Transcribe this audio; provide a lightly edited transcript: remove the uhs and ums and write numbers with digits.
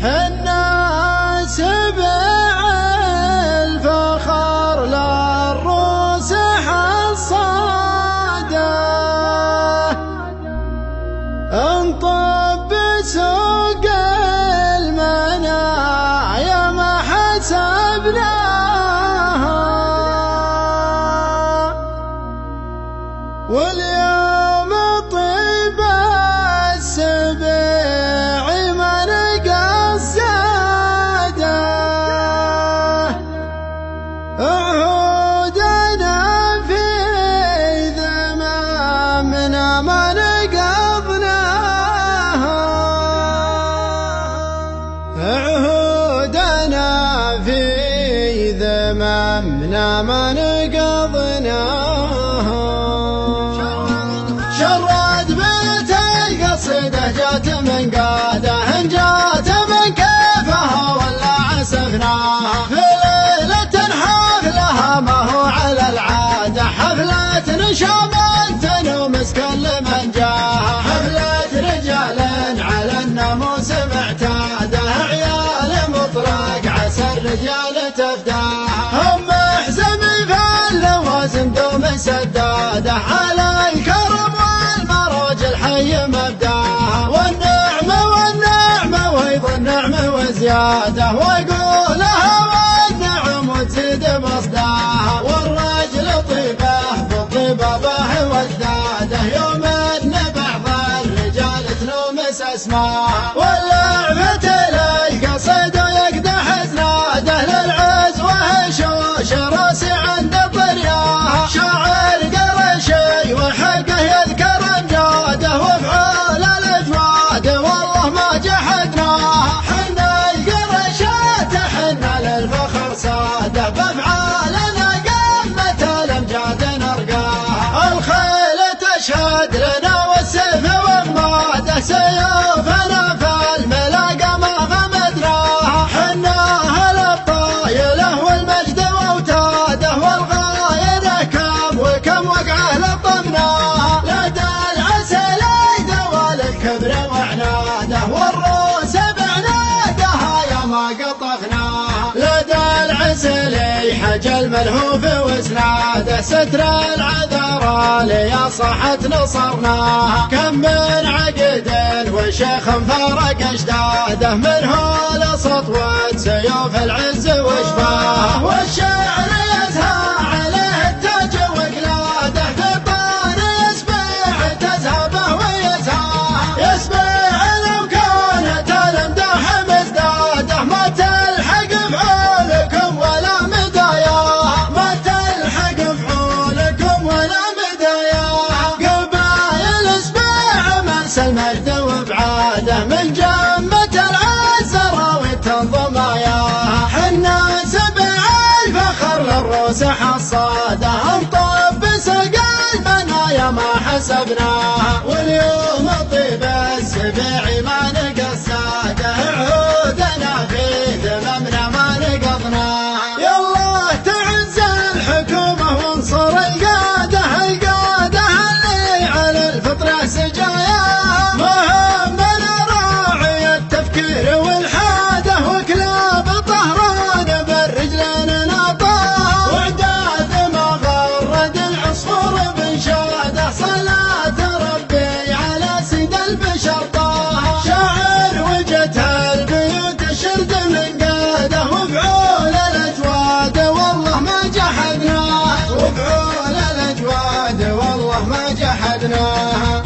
حنا سبع الفخر للروس حصاده، انطب سوق المنايا ما حسبناها، واليوم طيب السبع ما نقصده، عهودنا في ذمامنا ما نقضناها، عهودنا في ذمامنا ما نقضناها. شرد بيت القصيدة جات من قاده، إن جات من كيفها ولا عسفناها، في ليلة حفلها ما هو على العادة، حفلة نشامت ومس كل من جاها، حفلة رجال على الناموس معتادة، عيال مطلق عسى الرجال تفداها، هم حزمي في اللوازم دوم سداده، على الكرم والمروج الحي مبداها، والنعمة ويض النعمة وزياده، واقولها والنعم وتزيد مصداها، والراجل طيبه بالطيبه به وجداده، يوم ان بعض الرجال تلومس اسماها، واللعبة للقصيدة يقدح زناده، للعز وهشوش راسي عند طرياها، شاعر قرشي وحقه يذكر امجاده، وافعال الاجواد والله ما جحدناها، حنا القرشات حنا للفخر ساده، بافعالنا قمة الامجاد نرقاها، الخيل تشهد لنا والسيف واغماده، سيوفنا في الملاقى ما غمدناها، حنا اهل الطايله والمجد واوتاده، والغايه كم وقعه لطمناها، لدى العسل دوال الكبر وعناده، والروس بعنادها يا ما قطفناها، لدى العسل حج الملهوف واسناده، ستر العذراء ليا صحت نصرناها، كم من عقد وشيخ فارق اجداده، منه لسطوة سيوف العز وشفاه، والشعر يزهى عليه التاج وقلاده، في الطار يسبح تزهبه يسبح لو كانت الامداح مزداده، ما تلحق فعولكم ولا مداياها، ما تلحق فعولكم ولا مداياها، قبايل اسبع مرسى المجد وابعاده، من جمة العزراوي تنظم اياها، حنا سبع الفخر للروس حصاده، انطب سقى المنايا ما حسبناها، واليوم طيب السبع ما نقصاده، عهودنا في ذممنا ما نقضناها، يالله تعز الحكومة وانصر القادة اللي على الفطرة سجايا، مهمنا راعي التفكير والحادة، وكلاب طهران بالرجلين ناطاها، وعداد ما غرد العصفور بنشاده، صلاة ربي على سيد البشر طاها، شاعر وجه البيوت الشرد من قاده، وفعول الاجواد والله ما جحدناها، وفعول الاجواد والله ما جحدناها.